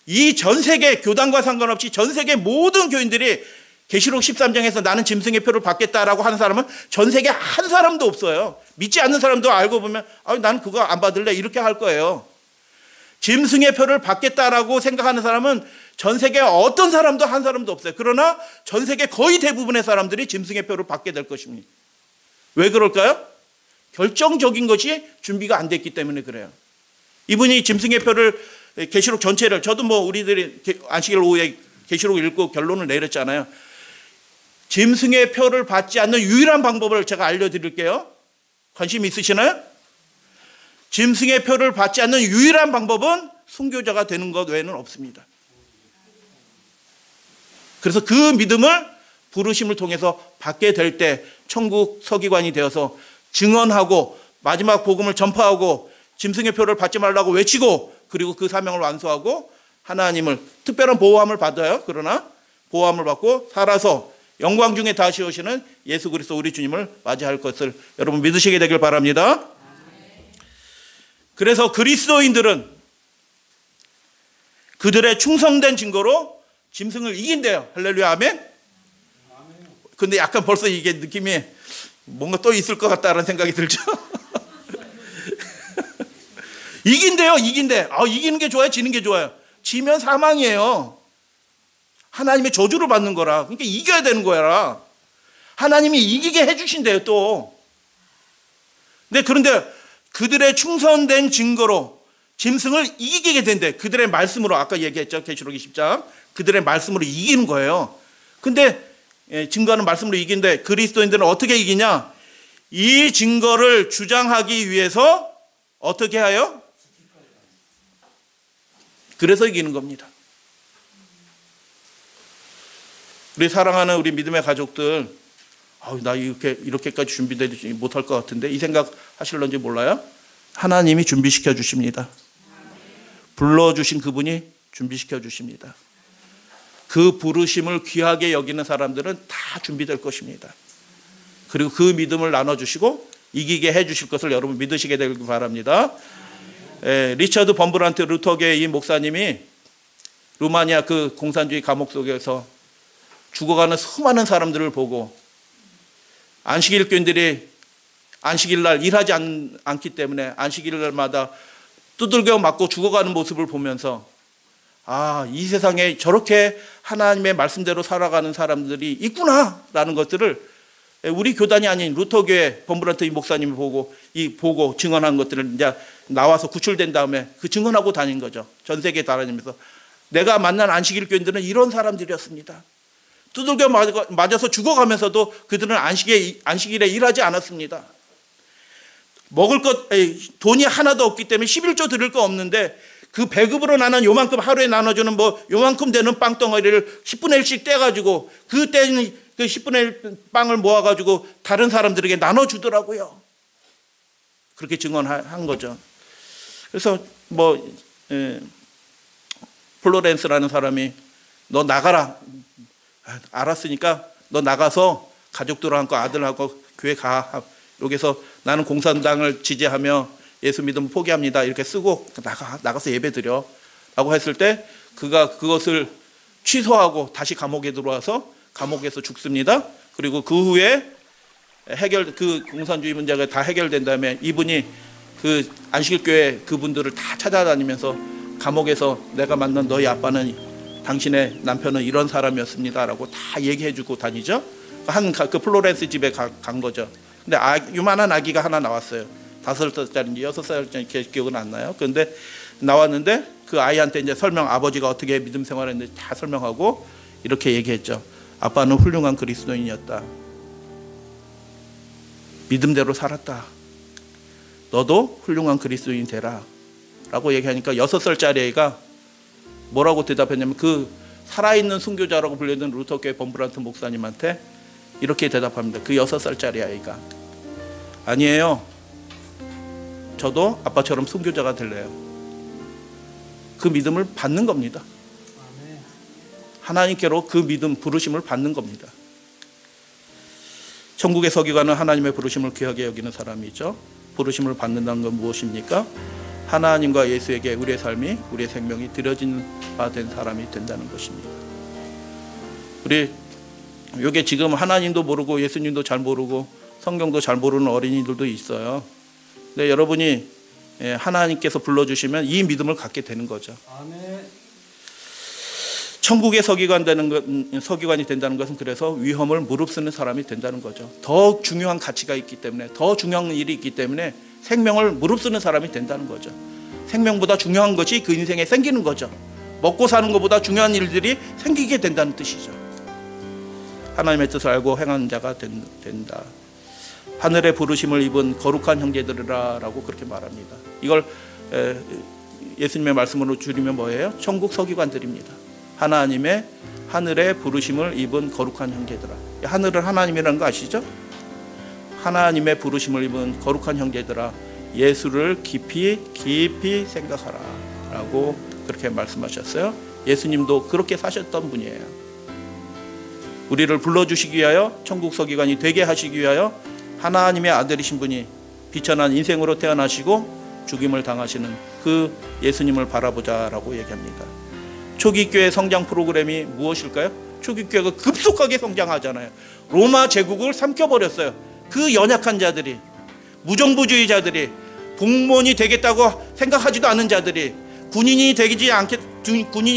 이 전 세계 교단과 상관없이 전 세계 모든 교인들이 계시록 13장에서 나는 짐승의 표를 받겠다라고 하는 사람은 전 세계 한 사람도 없어요. 믿지 않는 사람도 알고 보면 나는 그거 안 받을래 이렇게 할 거예요. 짐승의 표를 받겠다라고 생각하는 사람은 전 세계 어떤 사람도 한 사람도 없어요. 그러나 전 세계 거의 대부분의 사람들이 짐승의 표를 받게 될 것입니다. 왜 그럴까요? 결정적인 것이 준비가 안 됐기 때문에 그래요. 이분이 짐승의 표를, 계시록 전체를, 저도 뭐 우리들이 안식일 오후에 계시록 읽고 결론을 내렸잖아요. 짐승의 표를 받지 않는 유일한 방법을 제가 알려드릴게요. 관심 있으시나요? 짐승의 표를 받지 않는 유일한 방법은 순교자가 되는 것 외에는 없습니다. 그래서 그 믿음을 부르심을 통해서 받게 될 때 천국 서기관이 되어서 증언하고 마지막 복음을 전파하고 짐승의 표를 받지 말라고 외치고 그리고 그 사명을 완수하고 하나님을 특별한 보호함을 받아요. 그러나 보호함을 받고 살아서 영광 중에 다시 오시는 예수 그리스도 우리 주님을 맞이할 것을 여러분 믿으시게 되길 바랍니다. 그래서 그리스도인들은 그들의 충성된 증거로 짐승을 이긴대요. 할렐루야, 아멘. 근데 약간 벌써 이게 느낌이 뭔가 또 있을 것 같다는 생각이 들죠. 이긴대요, 이긴대. 이기는 게 좋아요, 지는 게 좋아요? 지면 사망이에요. 하나님의 저주를 받는 거라. 그러니까 이겨야 되는 거야. 하나님이 이기게 해주신대요, 또. 그런데 그들의 충성된 증거로 짐승을 이기게 된대. 그들의 말씀으로, 아까 얘기했죠, 계시록 20장. 그들의 말씀으로 이기는 거예요. 근데 증거하는 말씀으로 이긴데 그리스도인들은 어떻게 이기냐? 이 증거를 주장하기 위해서 어떻게 하여? 그래서 이기는 겁니다. 우리 사랑하는 우리 믿음의 가족들, 나 이렇게까지 준비되지 못할 것 같은데 이 생각 하실런지 몰라요? 하나님이 준비시켜 주십니다. 불러주신 그분이 준비시켜 주십니다. 그 부르심을 귀하게 여기는 사람들은 다 준비될 것입니다. 그리고 그 믿음을 나눠주시고 이기게 해주실 것을 여러분 믿으시게 되길 바랍니다. 리처드 범브란트 루터교의 이 목사님이 루마니아 그 공산주의 감옥 속에서 죽어가는 수많은 사람들을 보고 안식일 교인들이 안식일날 일하지 않기 때문에 안식일날마다 두들겨 맞고 죽어가는 모습을 보면서 이 세상에 저렇게 하나님의 말씀대로 살아가는 사람들이 있구나라는 것들을 우리 교단이 아닌 루터교회 범브란트 이 목사님이 보고 증언한 것들을 이제 나와서 구출된 다음에 그 증언하고 다닌 거죠. 전 세계에 다니면서 내가 만난 안식일 교인들은 이런 사람들이었습니다. 두들겨 맞아서 죽어가면서도 그들은 안식일에 일하지 않았습니다. 먹을 것, 돈이 하나도 없기 때문에 11조 드릴 거 없는데 그 배급으로 나는 요만큼 하루에 나눠주는 요만큼 되는 빵덩어리를 10분의 1씩 떼가지고 그 10분의 1 빵을 모아가지고 다른 사람들에게 나눠주더라고요. 그렇게 증언한 거죠. 그래서 플로렌스라는 사람이 너 나가라. 알았으니까 너 나가서 가족들하고 아들하고 교회 가. 여기서 나는 공산당을 지지하며 예수 믿음 포기합니다. 이렇게 쓰고 나가서 예배 드려. 라고 했을 때 그가 그것을 취소하고 다시 감옥에 들어와서 감옥에서 죽습니다. 그리고 그 후에 그 공산주의 문제가 다 해결된 다음에 이분이 그 안식일교회 그분들을 다 찾아다니면서 감옥에서 내가 만난 너희 아빠는 당신의 남편은 이런 사람이었습니다. 라고 다 얘기해주고 다니죠. 그 플로렌스 집에 간 거죠. 근데 요만한 아기가 하나 나왔어요. 5살짜리인지 6살짜리인지 기억은 안 나요. 그런데 나왔는데 그 아이한테 이제 아버지가 어떻게 믿음 생활했는지 다 설명하고 이렇게 얘기했죠. 아빠는 훌륭한 그리스도인이었다. 믿음대로 살았다. 너도 훌륭한 그리스도인 되라. 라고 얘기하니까 6살짜리 애가 뭐라고 대답했냐면 그 살아있는 순교자라고 불리는 루터교회 범브란트 목사님한테 이렇게 대답합니다. 그 6살짜리 아이가. 아니에요. 저도 아빠처럼 순교자가 될래요. 그 믿음을 받는 겁니다. 하나님께로 그 믿음, 부르심을 받는 겁니다. 천국의 서기관은 하나님의 부르심을 귀하게 여기는 사람이죠. 부르심을 받는다는 건 무엇입니까? 하나님과 예수에게 우리의 삶이, 우리의 생명이 드려진 바 된 사람이 된다는 것입니다. 우리 이게 지금 하나님도 모르고 예수님도 잘 모르고 성경도 잘 모르는 어린이들도 있어요. 근데 여러분이 하나님께서 불러주시면 이 믿음을 갖게 되는 거죠. 아멘. 천국의 서기관이 된다는 것은 그래서 위험을 무릅쓰는 사람이 된다는 거죠. 더 중요한 가치가 있기 때문에, 더 중요한 일이 있기 때문에 생명을 무릅쓰는 사람이 된다는 거죠. 생명보다 중요한 것이 그 인생에 생기는 거죠. 먹고 사는 것보다 중요한 일들이 생기게 된다는 뜻이죠. 하나님의 뜻을 알고 행하는 자가 된다. 하늘의 부르심을 입은 거룩한 형제들이라 라고 그렇게 말합니다. 이걸 예수님의 말씀으로 줄이면 뭐예요? 천국 서기관들입니다. 하나님의 하늘의 부르심을 입은 거룩한 형제들아. 하늘은 하나님이라는 거 아시죠? 하나님의 부르심을 입은 거룩한 형제들아, 예수를 깊이 생각하라 라고 그렇게 말씀하셨어요. 예수님도 그렇게 사셨던 분이에요. 우리를 불러주시기 위하여, 천국 서기관이 되게 하시기 위하여 하나님의 아들이신 분이 비천한 인생으로 태어나시고 죽임을 당하시는 그 예수님을 바라보자 라고 얘기합니다. 초기교회 성장 프로그램이 무엇일까요? 초기교회가 급속하게 성장하잖아요. 로마 제국을 삼켜버렸어요. 그 연약한 자들이, 무정부주의자들이, 공무원이 되겠다고 생각하지도 않은 자들이, 군인이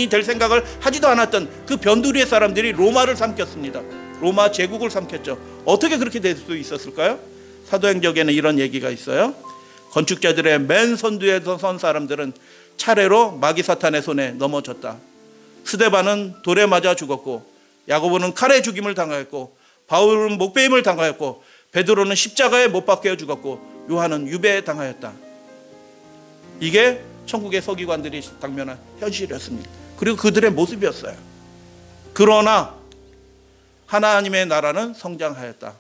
될 생각을 하지도 않았던 그 변두리의 사람들이 로마를 삼켰습니다. 로마 제국을 삼켰죠. 어떻게 그렇게 될 수 있었을까요? 사도행전에는 이런 얘기가 있어요. 건축자들의 맨 선두에서 선 사람들은 차례로 마귀 사탄의 손에 넘어졌다. 스데반은 돌에 맞아 죽었고, 야고보는 칼에 죽임을 당하였고, 바울은 목베임을 당하였고, 베드로는 십자가에 못 박혀 죽었고, 요한은 유배에 당하였다. 이게 천국의 서기관들이 당면한 현실이었습니다. 그리고 그들의 모습이었어요. 그러나 하나님의 나라는 성장하였다.